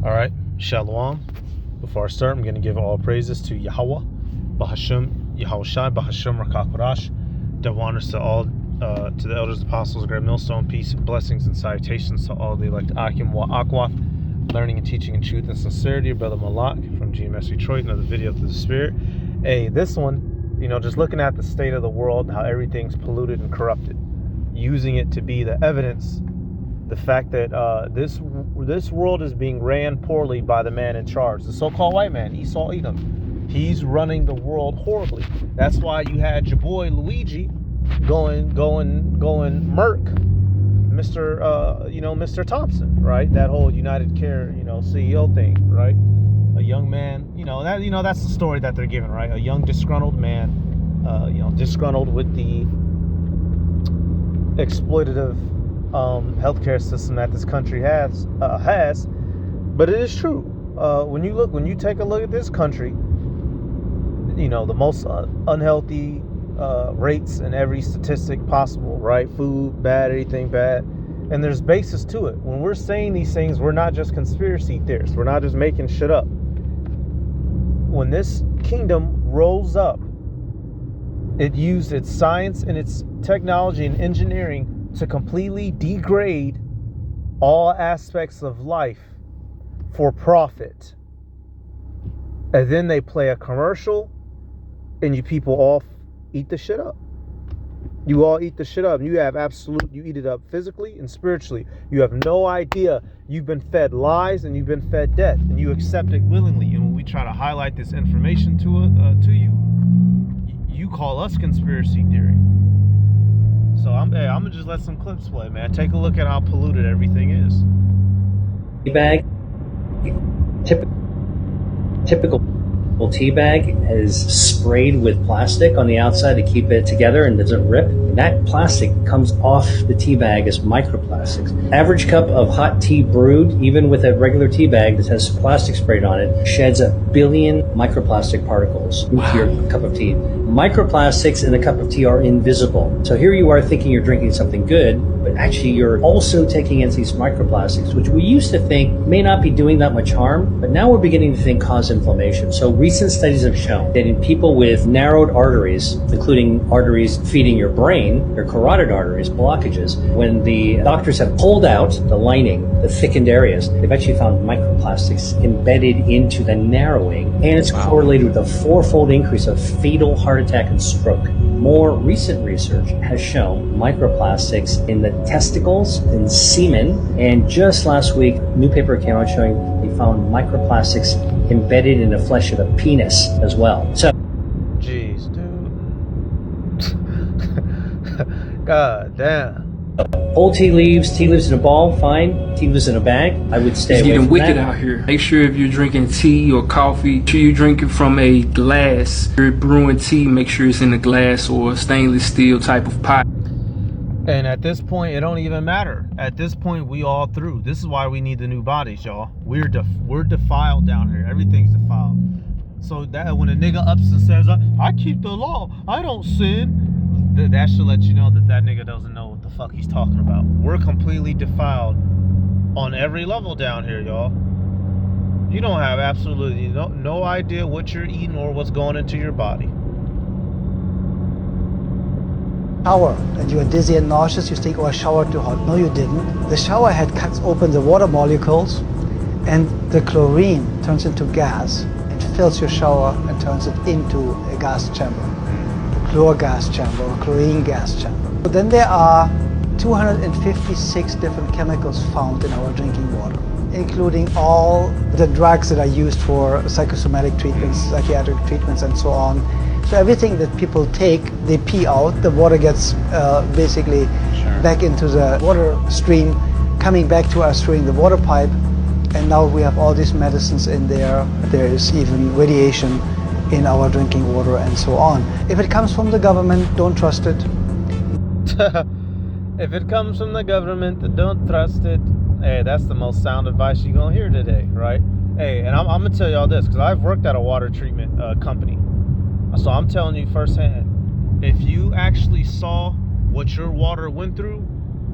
All right, Shalom. Before I start, I'm going to give all praises to Yahweh, Bahasham, Yahushai, Bahasham, Rakakwarash. Double honors to all, to the elders, apostles, Great Millstone, peace, blessings, and salutations to all the elect Akim Wa Akwath, learning and teaching in truth and sincerity. Brother Malak from GMS Detroit, another video through the Spirit. Hey, this one, just looking at the state of the world, how everything's polluted and corrupted, using it to be the evidence. The fact that this world is being ran poorly by the man in charge, the so-called white man, Esau Edom. He's running the world horribly. That's why you had your boy Luigi going murk Mr. Thompson, right? That whole United Care, CEO thing, right? A young man, that's the story that they're giving, right? A young disgruntled man, disgruntled with the exploitative healthcare system that this country has, but it is true. When you take a look at this country, the most unhealthy rates in every statistic possible, right? Food bad, everything bad, and there's basis to it. When we're saying these things, we're not just conspiracy theorists. We're not just making shit up. When this kingdom rose up, it used its science and its technology and engineering to completely degrade all aspects of life for profit. And then they play a commercial and you people all eat the shit up. You all eat the shit up. You eat it up physically and spiritually. You have no idea. You've been fed lies and you've been fed death, and you accept it willingly. And when we try to highlight this information to you, you call us conspiracy theory. So I'm gonna just let some clips play, man. Take a look at how polluted everything is. Tea bag, typical tea bag is sprayed with plastic on the outside to keep it together and doesn't rip. And that plastic comes off the tea bag as microplastics. Average cup of hot tea brewed, even with a regular tea bag that has plastic sprayed on it, sheds 1 billion microplastic particles into your cup of tea. Microplastics in a cup of tea are invisible. So here you are thinking you're drinking something good, but actually you're also taking in these microplastics, which we used to think may not be doing that much harm, but now we're beginning to think cause inflammation. So recent studies have shown that in people with narrowed arteries, including arteries feeding your brain, your carotid arteries, blockages, when the doctors have pulled out the lining, the thickened areas, they've actually found microplastics embedded into the narrowing, and it's correlated with a 4-fold increase of fatal heart attack and stroke. More recent research has shown microplastics in the testicles, in semen, and just last week, a new paper came out showing they found microplastics embedded in the flesh of the penis as well. So, jeez, dude. God damn. Old tea leaves in a ball, fine. Tea leaves in a bag, I would stay away from that. It's getting wicked out here. Make sure if you're drinking tea or coffee, make sure you're drinking from a glass. If you're brewing tea, make sure it's in a glass or a stainless steel type of pot. And at this point, it don't even matter. At this point, we all through. This is why we need the new bodies, y'all. We're defiled down here. Everything's defiled. So that when a nigga ups and says, I keep the law, I don't sin, that should let you know that nigga doesn't know what the fuck he's talking about. We're completely defiled on every level down here, y'all. You don't have absolutely no idea what you're eating or what's going into your body. Shower and you are dizzy and nauseous, you think, oh, I showered too hot. No, you didn't. The shower head cuts open the water molecules and the chlorine turns into gas and fills your shower and turns it into a gas chamber, a chlor gas chamber or chlorine gas chamber. But then there are 256 different chemicals found in our drinking water, including all the drugs that are used for psychosomatic treatments, psychiatric treatments, and so on. So everything that people take, they pee out. The water gets basically back into the water stream, coming back to us through the water pipe. And now we have all these medicines in there. There is even radiation in our drinking water and so on. If it comes from the government, don't trust it. If it comes from the government, don't trust it. Hey, that's the most sound advice you're going to hear today, right? Hey, and I'm going to tell y'all this, because I've worked at a water treatment company. So I'm telling you firsthand, if you actually saw what your water went through,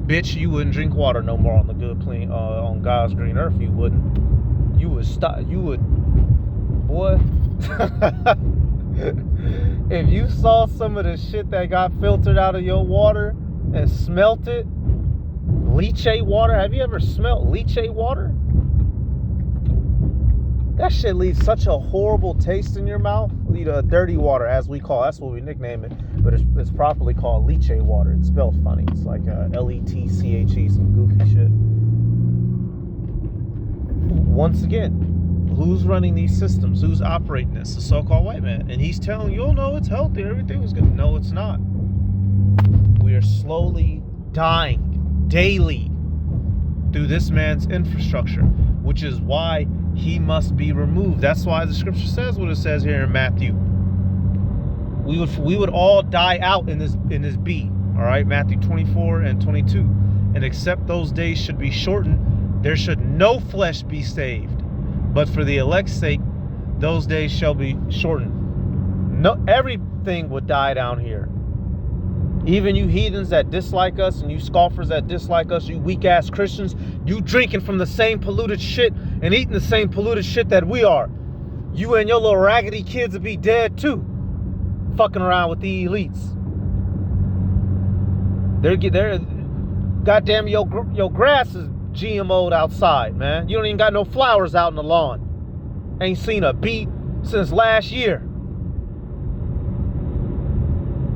bitch, you wouldn't drink water no more on the good, clean, on God's green earth. You wouldn't. you would stop. You would, boy. If you saw some of the shit that got filtered out of your water and smelt it, leachate water. Have you ever smelt leachate water? That shit leaves such a horrible taste in your mouth. Dirty water, as we call it. That's what we nickname it. But it's properly called leachate water. It's spelled funny. It's like Letche, some goofy shit. Once again, who's running these systems? Who's operating this? The so-called white man. And he's telling you, oh no, it's healthy. Everything was good. No, it's not. We are slowly dying daily through this man's infrastructure, which is why he must be removed. That's why the scripture says what it says here in Matthew. We would all die out in this B. All right, Matthew 24 and 22. And except those days should be shortened, there should no flesh be saved. But for the elect's sake, those days shall be shortened. No, everything would die down here. Even you heathens that dislike us, and you scoffers that dislike us, you weak-ass Christians, you drinking from the same polluted shit and eating the same polluted shit that we are. You and your little raggedy kids would be dead too, fucking around with the elites. They're goddamn, your grass is GMO'd outside, man. You don't even got no flowers out in the lawn. Ain't seen a bee since last year.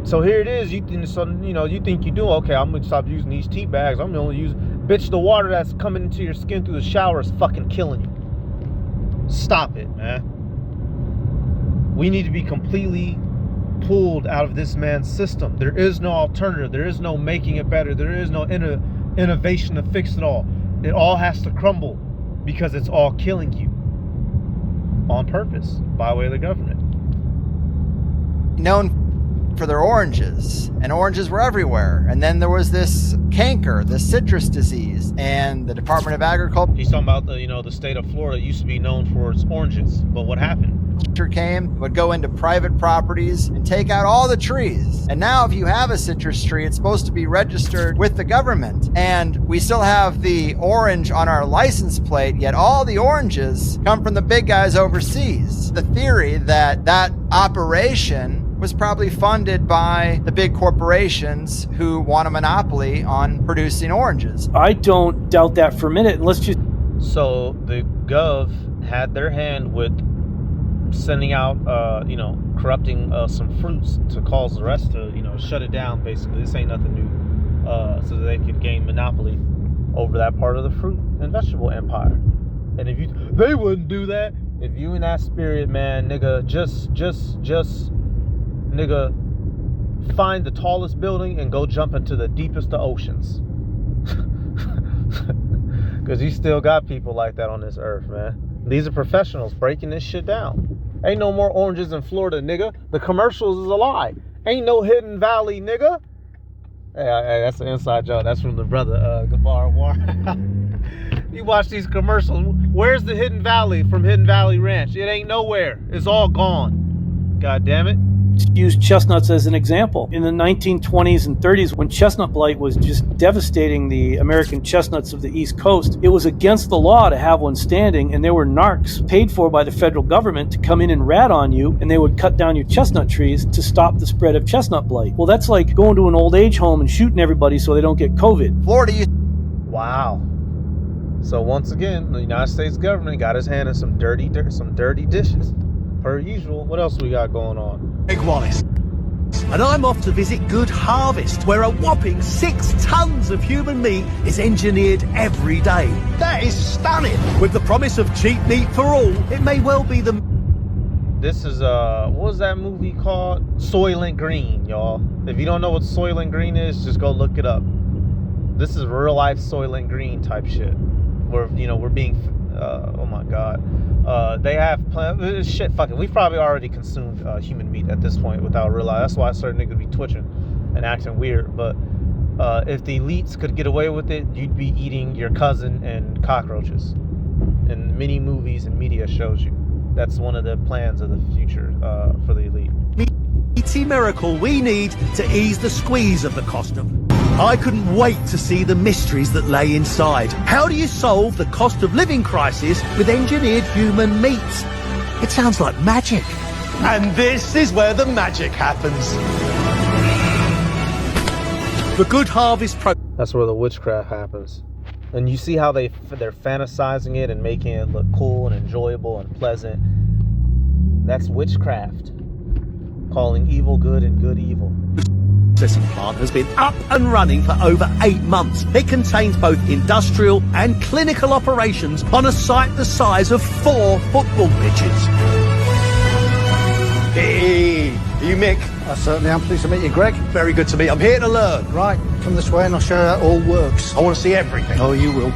So here it is. You think you do okay. I'm gonna stop using these tea bags. I'm gonna use, bitch. The water that's coming into your skin through the shower is fucking killing you. Stop it, man. We need to be completely pulled out of this man's system. There is no alternative. There is no making it better. There is no innovation to fix it all. It all has to crumble because it's all killing you on purpose by way of the government. Known for their oranges, and oranges were everywhere. And then there was this canker, the citrus disease, and the Department of Agriculture. He's talking about the state of Florida used to be known for its oranges, but what happened? Came, would go into private properties and take out all the trees. And now if you have a citrus tree, it's supposed to be registered with the government. And we still have the orange on our license plate, yet all the oranges come from the big guys overseas. The theory that operation was probably funded by the big corporations who want a monopoly on producing oranges. I don't doubt that for a minute. And let's just... So the Gov had their hand with sending out, corrupting some fruits to cause the rest to, shut it down, basically. This ain't nothing new, so that they could gain monopoly over that part of the fruit and vegetable empire. And if they wouldn't do that. If you in that spirit, man, nigga, just nigga, find the tallest building and go jump into the deepest of oceans. Because you still got people like that on this earth, man. These are professionals breaking this shit down. Ain't no more oranges in Florida, nigga. The commercials is a lie. Ain't no Hidden Valley, nigga. Hey, that's an inside joke. That's from the brother, Gabar War. You watch these commercials. Where's the Hidden Valley from Hidden Valley Ranch? It ain't nowhere. It's all gone. God damn it. Use chestnuts as an example. In the 1920s and 30s, when chestnut blight was just devastating the American chestnuts of the East Coast, it was against the law to have one standing, and there were narcs paid for by the federal government to come in and rat on you, and they would cut down your chestnut trees to stop the spread of chestnut blight. Well, that's like going to an old age home and shooting everybody so they don't get COVID. Florida. Wow. So once again, the United States government got his hand in some dirty dishes. Per usual. What else we got going on? Greg Wallace. And I'm off to visit Good Harvest, where a whopping 6 tons of human meat is engineered every day. That is stunning. With the promise of cheap meat for all, it may well be the... This is, what was that movie called? Soylent Green, y'all. If you don't know what Soylent Green is, just go look it up. This is real life Soylent Green type shit. Where, we're being, oh my God. They have shit. Fucking, we've probably already consumed human meat at this point without realizing. That's why certain niggas be twitching and acting weird. But if the elites could get away with it, you'd be eating your cousin and cockroaches. And many movies and media shows you that's one of the plans of the future for the elite. meaty miracle we need to ease the squeeze of the cost of I couldn't wait to see the mysteries that lay inside. How do you solve the cost of living crisis with engineered human meat? It sounds like magic. And this is where the magic happens. The Good Harvest That's where the witchcraft happens. And you see how they're fantasizing it and making it look cool and enjoyable and pleasant. That's witchcraft. Calling evil good and good evil. processing plant has been up and running for over 8 months. It contains both industrial and clinical operations on a site the size of 4 football pitches. Hey, are you Mick? I certainly am. Pleased to meet you, Greg. Very good to meet. I'm here to learn. Right, come this way and I'll show you how it all works. I want to see everything. Oh, you will.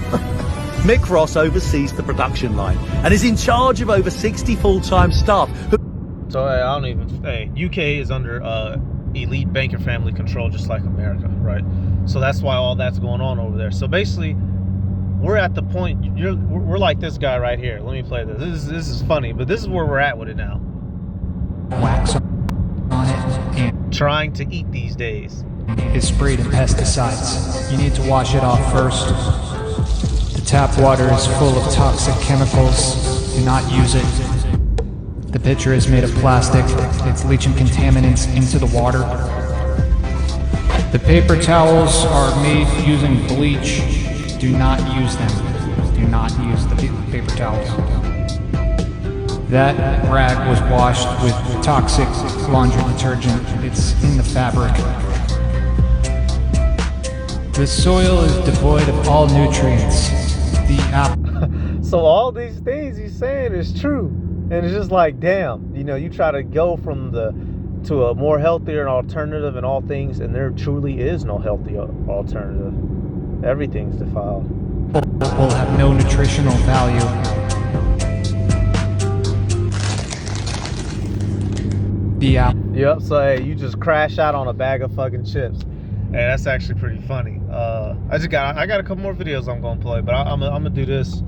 Mick Ross oversees the production line and is in charge of over 60 full-time staff. So I don't even. Hey, UK is under elite banker family control, just like America, right? So that's why all that's going on over there. So basically, we're at the point. We're like this guy right here. Let me play this. This is funny, but this is where we're at with it now. Wax on it and Trying to eat these days. is sprayed in pesticides. You need to wash it off first. The tap water is full of toxic chemicals. Do not use it. The pitcher is made of plastic. It's leaching contaminants into the water. The paper towels are made using bleach. Do not use them. Do not use the paper towels. That rag was washed with toxic laundry detergent. It's in the fabric. The soil is devoid of all nutrients. The apple. So all these things he's saying is true, and it's just like, damn, you try to go from to a more healthier and alternative in all things, and there truly is no healthy alternative. Everything's defiled. Will have no nutritional value. The apple. Yep. So hey, you just crash out on a bag of fucking chips. Hey, that's actually pretty funny. I got a couple more videos I'm gonna play, but I'm gonna do this.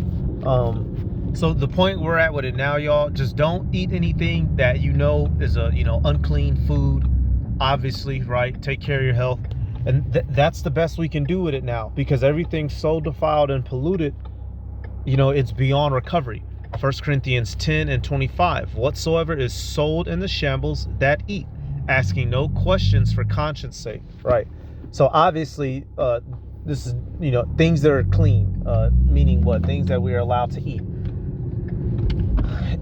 So the point we're at with it now, y'all, just don't eat anything that is unclean food. Obviously, right? Take care of your health, and that's the best we can do with it now, because everything's so defiled and polluted. It's beyond recovery. 1 Corinthians 10:25. Whatsoever is sold in the shambles, that eat, asking no questions for conscience sake. Right. So obviously, this is things that are clean, meaning what? Things that we are allowed to eat.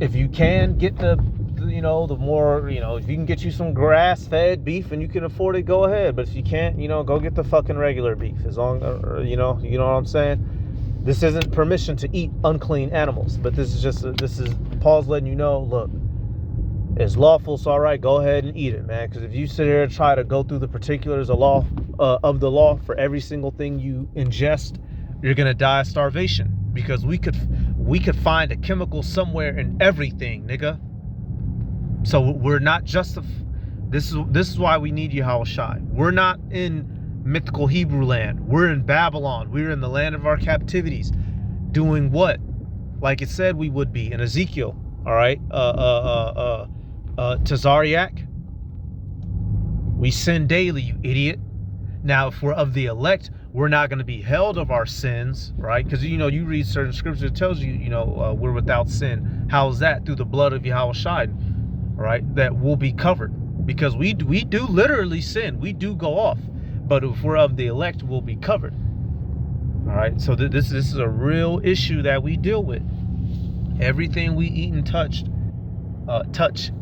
If you can get the more, if you can get you some grass-fed beef and you can afford it, go ahead. But if you can't, go get the fucking regular beef. As long, you know what I'm saying. This isn't permission to eat unclean animals, but this is Paul's letting you know, look, it's lawful, so all right, go ahead and eat it, man. Because if you sit here and try to go through the particulars of the law for every single thing you ingest, you're gonna die of starvation. Because we could find a chemical somewhere in everything, nigga. So we're not this is why we need Yahushua. We're not in mythical Hebrew land. We're in Babylon. We're in the land of our captivities, doing what, like it said we would be in Ezekiel. All right, Tazariak. We sin daily, you idiot. Now, if we're of the elect, we're not going to be held of our sins, right? Because you read certain scripture, it tells you, we're without sin. How is that? Through the blood of Yahushua, right? That will be covered, because we do literally sin. We do go off. But if we're of the elect, we'll be covered. All right. So this is a real issue that we deal with. Everything we eat and touch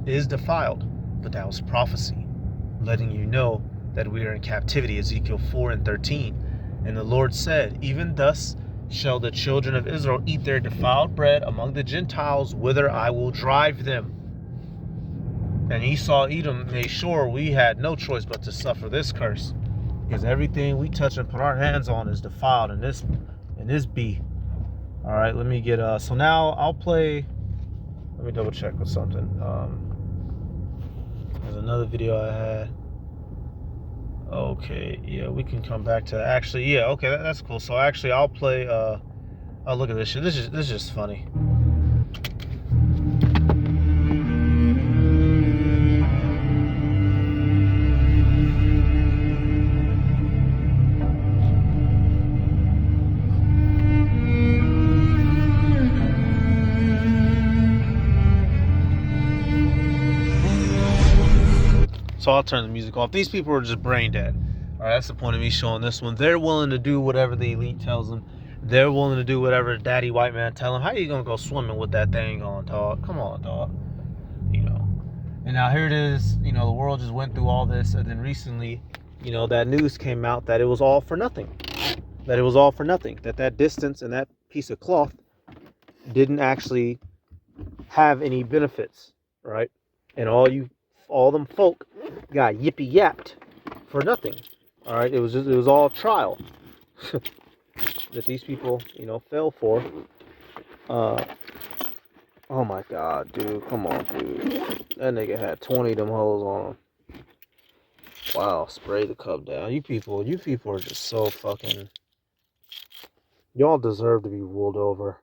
is defiled. But that was prophecy, letting you know that we are in captivity. Ezekiel 4:13. And the Lord said, even thus shall the children of Israel eat their defiled bread among the Gentiles, whither I will drive them. And Esau, Edom made sure we had no choice but to suffer this curse. Because everything we touch and put our hands on is defiled in this B. All right, let me get so now I'll play. Let me double check with something. There's another video I had. Okay, yeah, we can come back to actually. Yeah, okay, that's cool. So actually, I'll play. Oh, look at this shit. This is just funny. So I'll turn the music off. These people are just brain dead. All right, that's the point of me showing this one. They're willing to do whatever the elite tells them. They're willing to do whatever daddy white man tell them. How you gonna go swimming with that thing on, dog? Come on, dog. You know. And now here it is. You know, the world just went through all this, and then recently, you know, that news came out that it was all for nothing. That it was all for nothing. That distance and that piece of cloth didn't actually have any benefits, right? And all them folk got yippee yapped for nothing. All right, it was all trial that these people, you know, fell for. Oh my God, dude, come on, dude. That nigga had 20 of them hoes on him. Wow, spray the cup down. You people are just so fucking. Y'all deserve to be ruled over.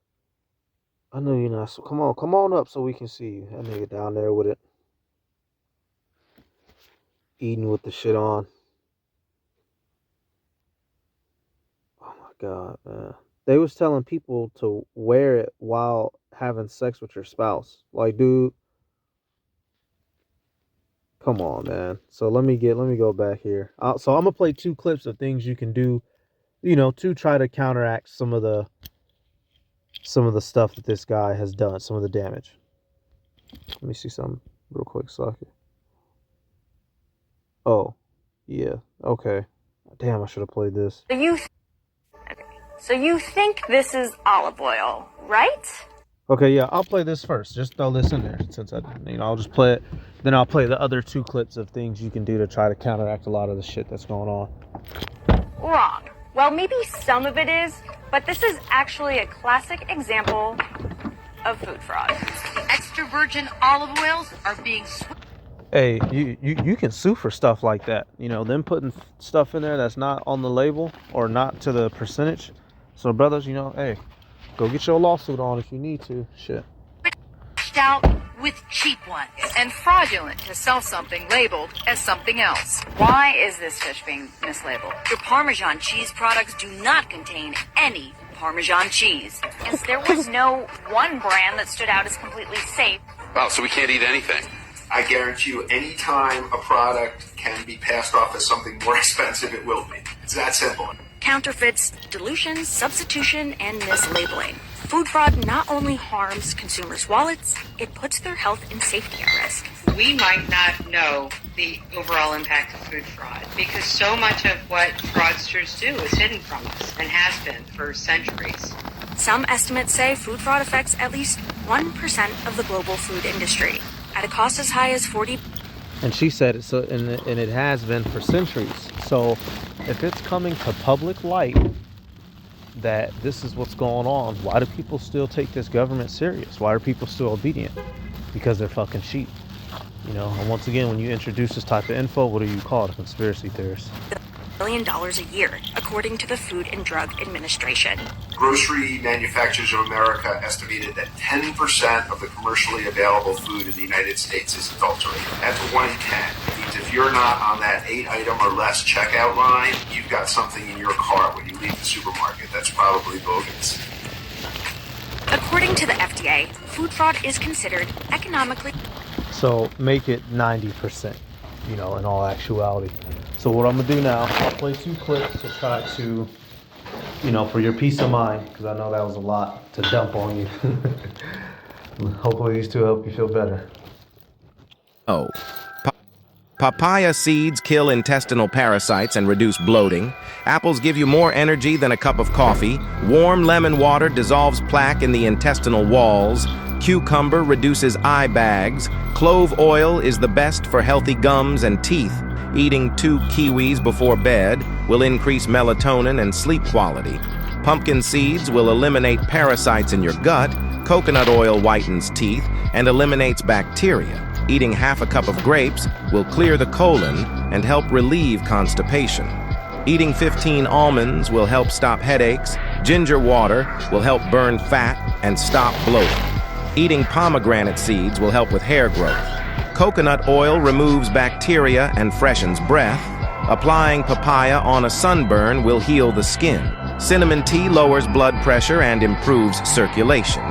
I know you're not. So come on up so we can see you. That nigga down there with it, eating with the shit on. Oh my God, man. They was telling people to wear it while having sex with your spouse. Like, dude, come on, man. So let me go back here. So I'm gonna play 2 clips of things you can do, you know, to try to counteract some of the stuff that this guy has done, some of the damage. Let me see something real quick, Socket. Oh, yeah, okay. Damn, I should have played this. So you think this is olive oil, right? Okay, yeah, I'll play this first. Just throw this in there, since I'll just play it. Then I'll play the other 2 clips of things you can do to try to counteract a lot of the shit that's going on. Wrong. Well, maybe some of it is, but this is actually a classic example of food fraud. Extra virgin olive oils are being Hey, you can sue for stuff like that. You know, them putting stuff in there that's not on the label or not to the percentage. So, brothers, you know, hey, go get your lawsuit on if you need to. Shit. out with cheap ones and fraudulent to sell something labeled as something else. Why is this fish being mislabeled? Your Parmesan cheese products do not contain any Parmesan cheese. Yes, there was no one brand that stood out as completely safe. Oh, so we can't eat anything. I guarantee you, anytime a product can be passed off as something more expensive, it will be. It's that simple. Counterfeits, dilution, substitution, and mislabeling. Food fraud not only harms consumers' wallets, it puts their health and safety at risk. We might not know the overall impact of food fraud because so much of what fraudsters do is hidden from us and has been for centuries. Some estimates say food fraud affects at least 1% of the global food industry, at a cost as high as 40. And she said it, so, and it has been for centuries. So if it's coming to public light that this is what's going on, why do people still take this government serious? Why are people still obedient? Because they're fucking sheep. You know, and once again, when you introduce this type of info, what do you call it? A conspiracy theorist. $1 billion a year, according to the Food and Drug Administration. Grocery manufacturers of America estimated that 10% of the commercially available food in the United States is adulterated. That's 1 in 10. It means if you're not on that 8-item or less checkout line, you've got something in your cart when you leave the supermarket that's probably bogus. According to the FDA, food fraud is considered economically. So make it 90%, you know, in all actuality. So what I'm gonna do now, I'll play 2 clips to try to, you know, for your peace of mind, because I know that was a lot to dump on you. Hopefully these 2 help you feel better. Oh. Papaya seeds kill intestinal parasites and reduce bloating. Apples give you more energy than a cup of coffee. Warm lemon water dissolves plaque in the intestinal walls. Cucumber reduces eye bags. Clove oil is the best for healthy gums and teeth. Eating 2 kiwis before bed will increase melatonin and sleep quality. Pumpkin seeds will eliminate parasites in your gut. Coconut oil whitens teeth and eliminates bacteria. Eating half a cup of grapes will clear the colon and help relieve constipation. Eating 15 almonds will help stop headaches. Ginger water will help burn fat and stop bloating. Eating pomegranate seeds will help with hair growth. Coconut oil removes bacteria and freshens breath. Applying papaya on a sunburn will heal the skin. Cinnamon tea lowers blood pressure and improves circulation.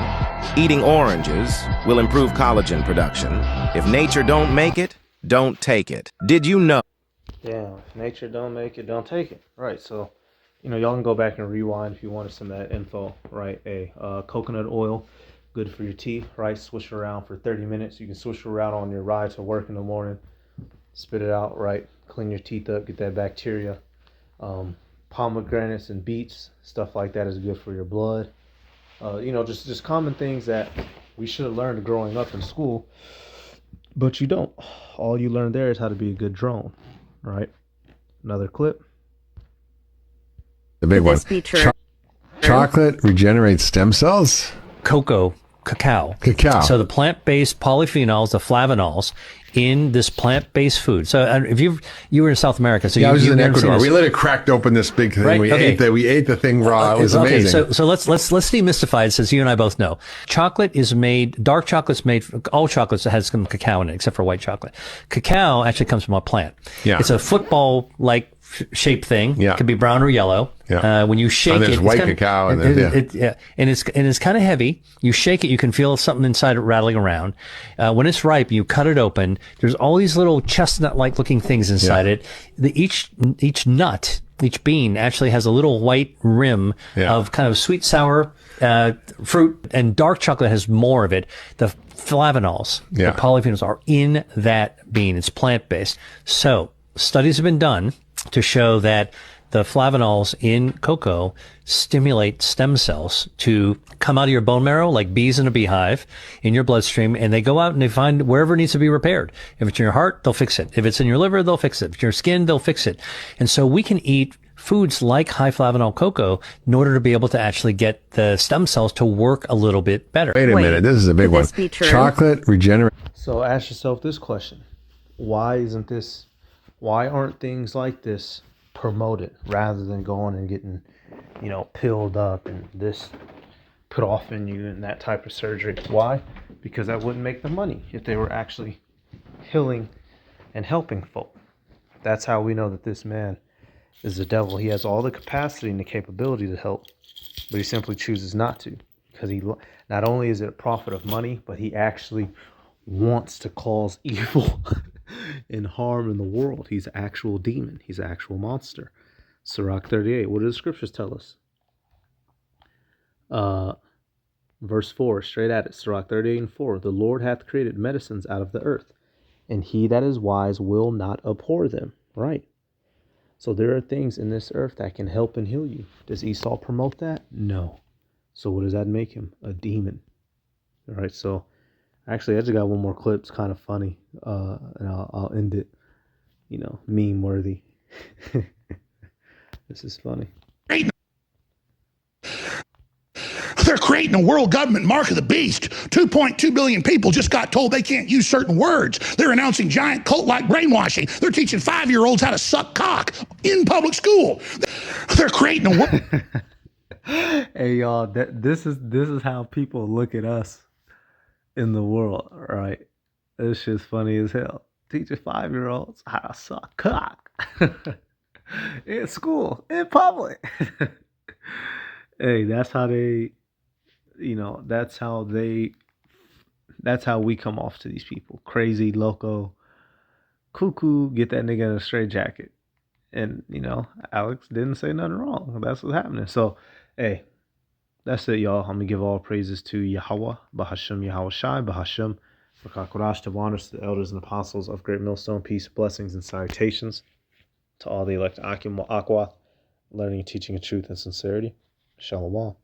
Eating oranges will improve collagen production. If nature don't make it, don't take it. Did you know? Damn, if nature don't make it, don't take it. Right, so, y'all can go back and rewind if you wanted some of that info, right? Coconut oil, good for your teeth, right? Swish around for 30 minutes. You can swish around on your ride to work in the morning, spit it out, right? Clean your teeth up, get that bacteria. Pomegranates and beets, stuff like that is good for your blood. Just common things that we should have learned growing up in school, but you don't. All you learn there is how to be a good drone, right? Another clip. The big one. Chocolate regenerates stem cells? Cacao. So the plant-based polyphenols, the flavanols, in this plant-based food. So if you were in South America, so I was you've in never Ecuador. seen We this. let it cracked open this big thing. Right? We ate the thing raw. It was amazing. Okay, so let's demystify it, since you and I both know. Dark chocolate's made, all chocolates has some cacao in it, except for white chocolate. Cacao actually comes from a plant. Yeah. It's a football-like shaped thing. Yeah. It could be brown or yellow. Yeah. When you shake and there's it, white cacao, and it's kind of heavy. You shake it, you can feel something inside it rattling around. When it's ripe, you cut it open. There's all these little chestnut-like looking things inside it. Each bean actually has a little white rim of kind of sweet sour fruit, and dark chocolate has more of it. The flavanols, the polyphenols, are in that bean. It's plant-based. So studies have been done to show that the flavanols in cocoa stimulate stem cells to come out of your bone marrow like bees in a beehive in your bloodstream, and they go out and they find wherever it needs to be repaired. If it's in your heart, they'll fix it. If it's in your liver, they'll fix it. If it's in your skin, they'll fix it. And so we can eat foods like high flavanol cocoa in order to be able to actually get the stem cells to work a little bit better. Wait a minute. This is a big one. Chocolate regenerates. So ask yourself this question. Why aren't things like this promoted rather than going and getting, pilled up and this put off in you and that type of surgery? Why? Because that wouldn't make the money if they were actually healing and helping folk. That's how we know that this man is the devil. He has all the capacity and the capability to help, but he simply chooses not to, because he not only is it a profit of money, but he actually wants to cause evil and harm in the world. He's an actual demon. He's an actual monster. Sirach 38. What do the scriptures tell us? Verse 4, straight at it. Sirach 38:4. The Lord hath created medicines out of the earth, and he that is wise will not abhor them. Right. So there are things in this earth that can help and heal you. Does Esau promote that? No. So what does that make him? A demon. All right. So actually, I just got one more clip. It's kind of funny, and I'll end it, meme worthy. This is funny. They're creating a world government mark of the beast. 2.2 billion people just got told they can't use certain words. They're announcing giant cult-like brainwashing. They're teaching 5-year-olds how to suck cock in public school. They're creating a world. Hey y'all, this is how people look at us in the world, right? This shit's funny as hell. Teaching 5-year-olds how to suck cock in school, in public. Hey, that's how they, that's how we come off to these people. Crazy, loco, cuckoo, get that nigga in a straight jacket. And, Alex didn't say nothing wrong. That's what's happening. So, hey, that's it, y'all. I'm going to give all praises to Yahweh, Bahashem, Yahweh Shai, Bahashem, Bakakorash, to honors to the elders and apostles of Great Millstone. Peace, blessings, and salutations to all the elect Akim Aqua, learning, teaching of truth and sincerity. Shalom.